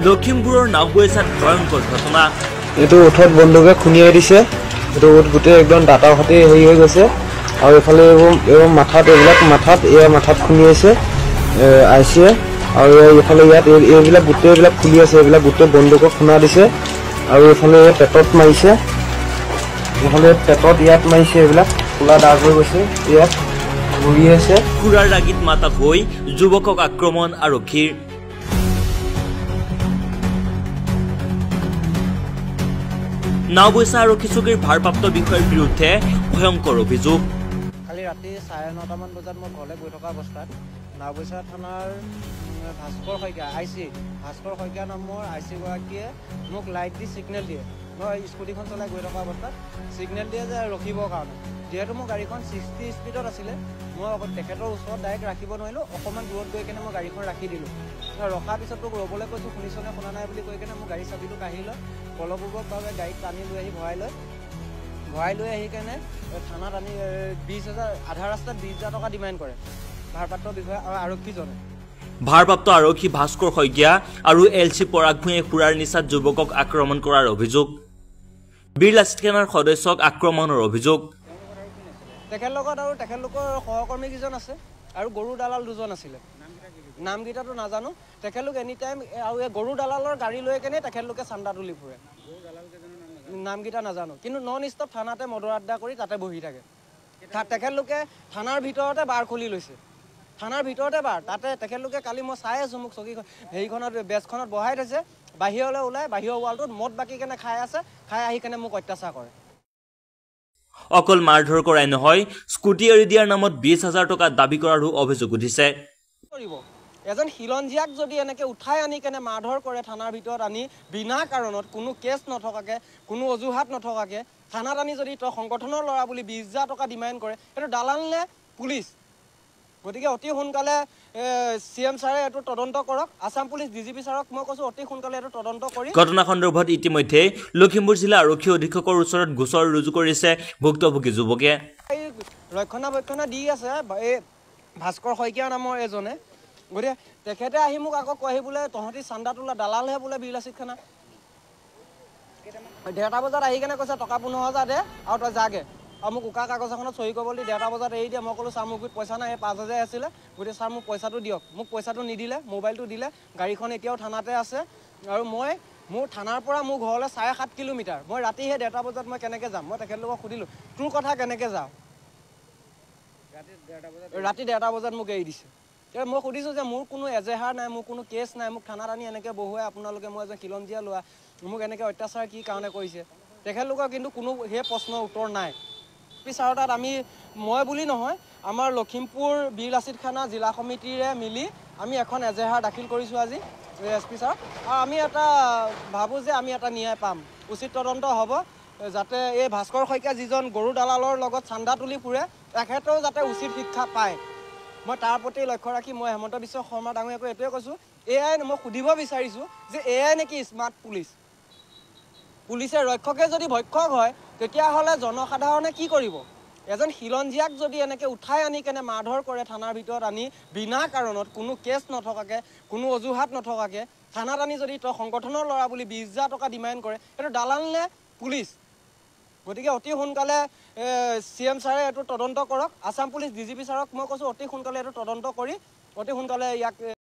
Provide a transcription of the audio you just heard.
লখিমপুৰৰ নাওবৈচাত ভয়ংকৰ ঘটনা। এইটো উঠত বন্দুকে খুনিয়াই দিছে। এইটো উঠ গোটেই একদম দাঁতৰ সৈতে হেৰি হৈ গৈছে আৰু এইফালে এইবোৰ মাথাত মাথাত খুনিয়াইছে আইচিয়ে আৰু এইফালে ইয়াত এইবিলাক গোটেইবিলাক খুলি আছে। এইবিলাক গোটেই বন্দুকক খুনা দিছে আৰু এইফালে পেটত মাৰিছে। এইফালে পেটত ইয়াত মাৰিছে। এইবিলাক খোলা দাগ হৈ গৈছে। ইয়াত ঘূৰি আছে। খুৰাৰ ৰাগিত মাতাল হৈ যুৱকক আক্ৰমণ আৰক্ষীৰ। নাওবৈচা আৰক্ষী চকীৰ ভাৰপ্ৰাপ্ত বিষয়াৰ বিৰুদ্ধে ভয়ংকৰ অভিযোগ। কালি ৰাতি 9:30 মান বজাত মই ঘৰলৈ গৈ থকা অৱস্থাত নাওবৈচা থানাৰ ভাস্কৰ শইকীয়া নামৰ আইচি গৰাকীয়ে মোক লাইট দি ছিগনেল দিয়ে। মই স্কুটিখন চলাই গৈ থকা অৱস্থাত ছিগনেল দিয়ে যে ৰখিবৰ কাৰণে। যিহেতু মোৰ গাড়ীখন 60 স্পীডত আছিলে, মই তেখেতৰ ওচৰত ডাইৰেক্ট ৰাখিব নোৱাৰিলোঁ। অকণমান দূৰত গৈ কিনে মই গাড়ীখন ৰাখি দিলোঁ। ৰখাৰ পিছত তোক ৰ'বলৈ কৈছোঁ, শুনিছনে শুনা নাই বুলি কৈ কিনে মোৰ গাড়ী চাবিটো কাঢ়ি লৈ বলপূৰ্বকভাৱে গাড়ীত টানি লৈ আহি ভৰাই লৈ আহি কেনে থানাত আনি 20,000 আধা ৰাস্তাত 20,000 টকা ডিমাণ্ড কৰে ভাৰপ্ৰাপ্ত বিষয়া আৰু আৰক্ষীজনে। ভাৰপ্ৰাপ্ত আৰক্ষী ভাস্কৰ শইকীয়া আৰু LC পৰাগ ভূঞাই খুৰাৰ নিচাত যুৱকক আক্ৰমণ কৰাৰ অভিযোগ। বীৰলাচিত থানাৰ সদস্যক আক্ৰমণৰ অভিযোগ। তেখেতলোকৰ সহকৰ্মী কেইজন আছে আৰু গৰু দালাল 2জন আছিলে। নামকেইটাতো নাজানো। তেখেতলোক এনি টাইম আৰু এই গৰু দালালৰ গাড়ী লৈ কেনে তেখেতলোকে চান্দা তুলি ফুৰে। নামকেইটা নাজানো, কিন্তু নন ষ্টপ থানাতে মদৰ আড্ডা কৰি তাতে বহি থাকে। তেখেতলোকে থানাৰ ভিতৰতে বাৰ খুলি লৈছে। থানাৰ ভিতৰতে বাৰ। তাতে তেখেতলোকে কালি মই চাই আছোঁ, মোক হেৰিখনত বেঞ্চখনত বহাই থৈছে। বাহিৰলৈ ওলাই বাহিৰৰ ৱালটোত মদ বাকি কেনে খাই আছে। খাই আহি কেনে মোক অত্যাচাৰ কৰে। অকল মাৰধৰ কৰাই নহয়, স্কুটি এৰি দিয়াৰ নামত 20,000 টকা দাবী কৰাৰো অভিযোগ উঠিছে। এজন খিলঞ্জীয়াক যদি এনেকে উঠাই আনি কেনে মাৰধৰ কৰে থানাৰ ভিতৰত আনি, বিনা কাৰণত কোনো কেছ নথকাকে, কোনো অজুহাত নথকাকে থানাত আনি যদি তই সংগঠনৰ ল'ৰা বুলি 20,000 টকা ডিমাণ্ড কৰে, সেইটো দালাল নে পুলিচ? গতিকে অতি সোনকালে CM ছাৰে এইটো তদন্ত কৰক। আছাম পুলিচ DGP ছাৰক মই কৈছোঁ অতি সোনকালে এইটো তদন্ত কৰি। ঘটনা সন্দৰ্ভত ইতিমধ্যে লখিমপুৰ জিলা আৰক্ষী অধীক্ষকৰ ওচৰত গোচৰ ৰুজু কৰিছে ভুক্তভোগী যুৱকে। এই ৰক্ষণাবেক্ষণা দি আছে এই ভাস্কৰ শইকীয়া নামৰ এজনে। গতিকে তেখেতে আহি মোক আকৌ কয় বোলে তহঁতি চান্দা তোলা দালালহে বোলে বীৰলাচিত খানা। 1:30 বজাত আহি কেনে কৈছে টকা 15,000 দে আৰু তই যাগে। আৰু মোক উকা কাগজ এখনত চহী কৰিবলৈ 1:30 বজাত এৰি দিয়ে। মই ক'লোঁ ছাৰ মোৰ পইচা নাই, 5,000 আছিলে। গতিকে ছাৰ মোক পইচাটো দিয়ক। মোক পইচাটো নিদিলে, মোবাইলটো দিলে। গাড়ীখন এতিয়াও থানাতে আছে আৰু মোৰ থানাৰ পৰা মোৰ ঘৰলৈ 7.5 কিলোমিটাৰ। মই ৰাতি সেই 1:30 বজাত মই কেনেকৈ যাম? মই তেখেতলোকক সুধিলোঁ তোৰ কথা কেনেকৈ যাওঁ? ৰাতি 1:30 বজাত মোক এৰি দিছে। মই সুধিছোঁ যে মোৰ কোনো এজেহাৰ নাই, মোৰ কোনো কেছ নাই, মোক থানাত আনি এনেকৈ বহুৱাই আপোনালোকে, মই এজন খিলঞ্জীয়া লোৱা, মোক এনেকৈ অত্যাচাৰ কি কাৰণে কৰিছে? তেখেতলোকৰ কিন্তু কোনো সেই প্ৰশ্নৰ উত্তৰ নাই। ছাৰৰ তাত মই বুলি নহয়, আমাৰ লখিমপুৰ বীৰলাচিত থানা জিলা সমিতিৰে মিলি আমি এখন এজেহাৰ দাখিল কৰিছোঁ আজি SP ছাৰক। আৰু আমি এটা ভাবোঁ যে আমি এটা ন্যায় পাম, উচিত তদন্ত হ'ব, যাতে এই ভাস্কৰ শইকীয়া যিজন গৰু দালালৰ লগত চান্দা তুলি ফুৰে, তেখেতেও যাতে উচিত শিক্ষা পায়। মই তাৰ প্ৰতি লক্ষ্য ৰাখি মই হেমন্ত বিশ্ব শৰ্মা ডাঙৰীয়াকৈ এইটোৱে কৈছোঁ, মই সুধিব বিচাৰিছোঁ যে AI নেকি স্মাৰ্ট পুলিচ? পুলিচে ৰক্ষকে যদি ভক্ষক হয়, তেতিয়াহ'লে জনসাধাৰণে কি কৰিব? এজন খিলঞ্জীয়াক যদি এনেকৈ উঠাই আনি কেনে মাৰধৰ কৰে থানাৰ ভিতৰত আনি, বিনা কাৰণত কোনো কেছ নথকাকে, কোনো অজুহাত নথকাকে থানাত আনি যদি তই সংগঠনৰ ল'ৰা বুলি 20,000 টকা ডিমাণ্ড কৰে, সেইটো দালাল নে পুলিচ? গতিকে অতি সোনকালে CM ছাৰে এইটো তদন্ত কৰক। আছাম পুলিচ DGP ছাৰক মই কৈছোঁ অতি সোনকালে এইটো তদন্ত কৰি অতি সোনকালে ইয়াক